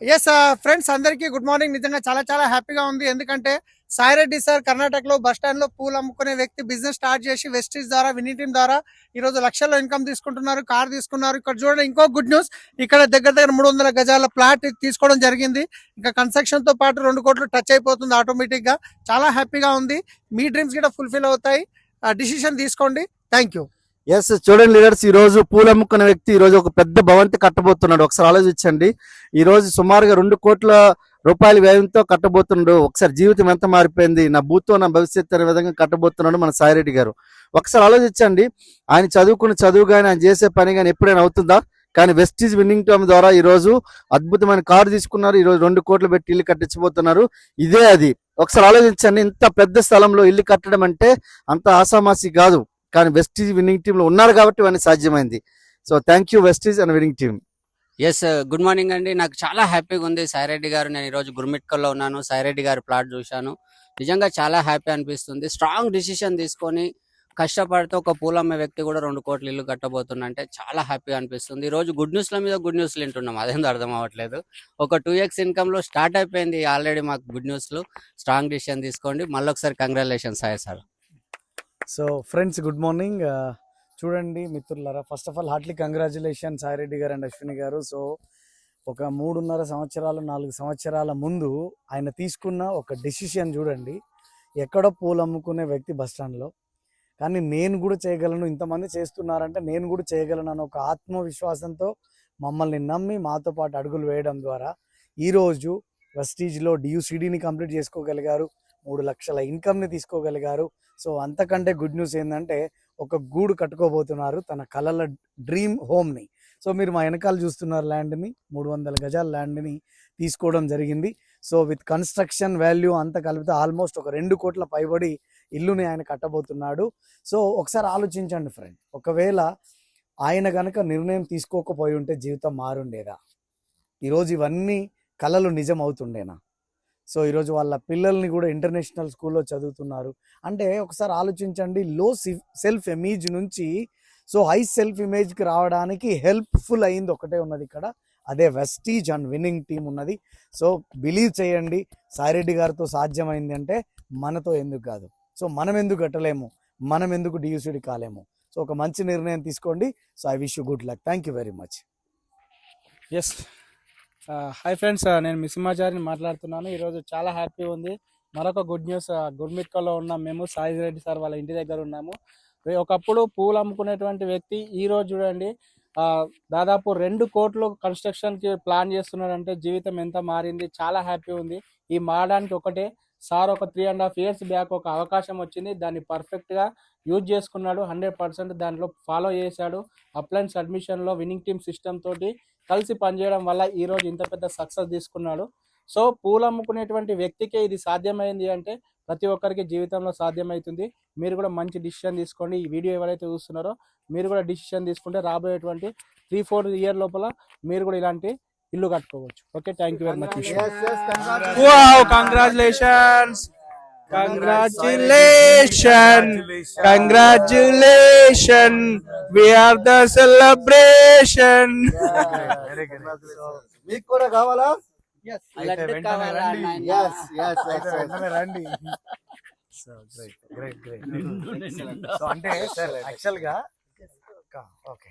Yes friends అందరికీ good morning. నిజంగా చాలా చాలా హ్యాపీగా ఉంది. ఎందుకంటే సాయిరెడ్డి సార్ కర్ణాటకలో బస్ స్టాండ్ లో పూలు అమ్ముకునే వ్యక్తి బిజినెస్ స్టార్ట్ చేసి వెస్టీజ్ ద్వారా వినీ టీమ్ ద్వారా ఈ రోజు లక్షల్లో ఇన్కమ్ తీసుకుంటున్నారు, కార్ తీసుకున్నారు. ఇక్కడ చూడండి ఇంకో గుడ్ న్యూస్, ఇక్కడ దగ్గర దగ్గర 300 గజాల ప్లాట్ తీసుకోవడం జరిగింది. ఇంకా కన్స్ట్రక్షన్ తో పాటు 2 కోట్లు టచ్ అయిపోతుంది ఆటోమేటిక్ గా. చాలా హ్యాపీగా ఉంది. మీ డ్రీమ్స్ కూడా ఫుల్ఫిల్ అవుతాయి. డిసిషన్ తీసుకోండి. Thank you. ఎస్ చూడండి లీడర్స్, ఈ రోజు పూలు అమ్ముకున్న వ్యక్తి ఈ రోజు ఒక పెద్ద భవంతి కట్టబోతున్నాడు. ఒకసారి ఆలోచించండి. ఈ రోజు సుమారుగా 2 కోట్ల రూపాయల వ్యయంతో కట్టబోతున్నాడు. ఒకసారి జీవితం ఎంత మారిపోయింది, నా భూతో నా భవిష్యత్తు అనే విధంగా కట్టబోతున్నాడు మన సాయిరెడ్డి గారు. ఒకసారి ఆలోచించండి. ఆయన చదువుకున్న చదువు కానీ ఆయన చేసే పని కానీ ఎప్పుడైనా అవుతుందా? కానీ వెస్టీజ్ విన్నింగ్ టీమ్ ద్వారా ఈ రోజు అద్భుతమైన కారు తీసుకున్నారు. ఈ రోజు 2 కోట్లు పెట్టి ఇల్లు కట్టించబోతున్నారు. ఇదే అది. ఒకసారి ఆలోచించండి. ఇంత పెద్ద స్థలంలో ఇల్లు కట్టడం అంటే అంత ఆసామాసి కాదు. కానీ వెస్టీజ్ విన్నింగ్ టీమ్ లో ఉన్నారు కాబట్టి ఇవన్నీ సాధ్యమైంది. So thank you Vestige and winning team. Yes good morning అండి. నాకు చాలా హ్యాపీగా ఉంది. సాయిరెడ్డి గారు, నేను ఈరోజు గుర్మిట్కల్లో ఉన్నాను. సాయిరెడ్డి గారు ప్లాట్ చూశాను. నిజంగా చాలా హ్యాపీ అనిపిస్తుంది. స్ట్రాంగ్ డిసిషన్ తీసుకొని కష్టపడితే ఒక పూలమ్మే వ్యక్తి కూడా 2 కోట్ల ఇల్లు కట్టబోతున్నంటే చాలా హ్యాపీగా అనిపిస్తుంది. ఈ రోజు గుడ్ న్యూస్ల మీద గుడ్ న్యూస్లు వింటున్నాం. అదేందో అర్థం అవ్వట్లేదు. ఒక 2x ఇన్కమ్ లో స్టార్ట్ అయిపోయింది ఆల్రెడీ మాకు గుడ్ న్యూస్లు. స్ట్రాంగ్ డిసిషన్ తీసుకోండి. మళ్ళీ ఒకసారి congratulation Sai sir. So friends good morning. చూడండి మిత్రులారా, first of all heartly congratulation Saireddy గారు అండ్ అశ్విని గారు. సో ఒక 3.5 సంవత్సరాలు 4 సంవత్సరాల ముందు ఆయన తీసుకున్న ఒక డెసిషన్ చూడండి. ఎక్కడో పూలు అమ్ముకునే వ్యక్తి బస్టాండ్లో, కానీ నేను కూడా చేయగలను, ఇంతమంది చేస్తున్నారంటే నేను కూడా చేయగలను అన్న ఒక ఆత్మవిశ్వాసంతో మమ్మల్ని నమ్మి మాతో పాటు అడుగులు వేయడం ద్వారా ఈరోజు వెస్టీజ్లో డియూసిడీని కంప్లీట్ చేసుకోగలిగారు. 3 లక్షల ఇన్కమ్ని తీసుకోగలిగారు. సో అంతకంటే గుడ్ న్యూస్ ఏంటంటే ఒక గూడు కట్టుకోబోతున్నారు, తన కలల డ్రీమ్ హోమ్ని. సో మీరు మా వెనకాల చూస్తున్నారు ల్యాండ్ని, 300 గజాల ల్యాండ్ని తీసుకోవడం జరిగింది. సో విత్ కన్స్ట్రక్షన్ వాల్యూ అంతా కలిపితే ఆల్మోస్ట్ ఒక 2 కోట్ల పైబడి ఇల్లుని ఆయన కట్టబోతున్నాడు. సో ఒకసారి ఆలోచించండి ఫ్రెండ్, ఒకవేళ ఆయన కనుక నిర్ణయం తీసుకోకపోయి ఉంటే జీవితం మారుండేదా? ఈరోజు ఇవన్నీ కలలు నిజం అవుతుండేనా? సో ఈరోజు వాళ్ళ పిల్లల్ని కూడా ఇంటర్నేషనల్ స్కూల్లో చదువుతున్నారు. అంటే ఒకసారి ఆలోచించండి, లో సెల్ఫ్ ఇమేజ్ నుంచి సో హై సెల్ఫ్ ఇమేజ్కి రావడానికి హెల్ప్ఫుల్ అయింది ఒకటే ఉన్నది ఇక్కడ, అదే వెస్టీజ్ అండ్ విన్నింగ్ టీమ్ ఉన్నది. సో బిలీవ్ చేయండి, సాయిరెడ్డి గారితో సాధ్యమైంది అంటే మనతో ఎందుకు కాదు? సో మనం ఎందుకు కట్టలేము, మనం ఎందుకు డియూసిడి కాలేము? సో ఒక మంచి నిర్ణయం తీసుకోండి. So I wish you good luck. Thank you very much. Yes hi friends, నేను మిసిమాచారిని మాట్లాడుతున్నాను. ఈరోజు చాలా హ్యాపీ ఉంది. మరొక గుడ్ న్యూస్, గుర్మిట్కల్లో ఉన్నాం మేము. సాయి రెడ్డి సార్ వాళ్ళ ఇంటి దగ్గర ఉన్నాము. ఒకప్పుడు పూలు అమ్ముకునేటువంటి వ్యక్తి ఈరోజు చూడండి దాదాపు 2 కోట్లు కన్స్ట్రక్షన్కి ప్లాన్ చేస్తున్నాడంటే జీవితం ఎంత మారింది. చాలా హ్యాపీ ఉంది. ఈ మారడానికి ఒకటే, సార్ ఒక 3.5 years బ్యాక్ ఒక అవకాశం వచ్చింది, దాన్ని పర్ఫెక్ట్గా యూజ్ చేసుకున్నాడు. 100% దాంట్లో ఫాలో చేశాడు. అప్లయన్స్ అడ్మిషన్లో విన్నింగ్ టీమ్ సిస్టమ్ తోటి కలిసి పనిచేయడం వల్ల ఈరోజు ఇంత పెద్ద సక్సెస్ తీసుకున్నాడు. సో పూలు అమ్ముకునేటువంటి వ్యక్తికే ఇది సాధ్యమైంది అంటే ప్రతి ఒక్కరికి జీవితంలో సాధ్యమవుతుంది. మీరు కూడా మంచి డిసిషన్ తీసుకోండి. ఈ వీడియో ఎవరైతే చూస్తున్నారో మీరు కూడా డిసిషన్ తీసుకుంటే రాబోయేటువంటి 3-4 years లోపల మీరు కూడా ఇలాంటి ఇల్లు కట్టుకోవచ్చు. Okay, thank you very much. Congratulations, congratulation, we are the celebration. మీకు కూడా కావాలా? రండి. So great. సో అంటే సార్ యాక్చువల్గా ఓకే.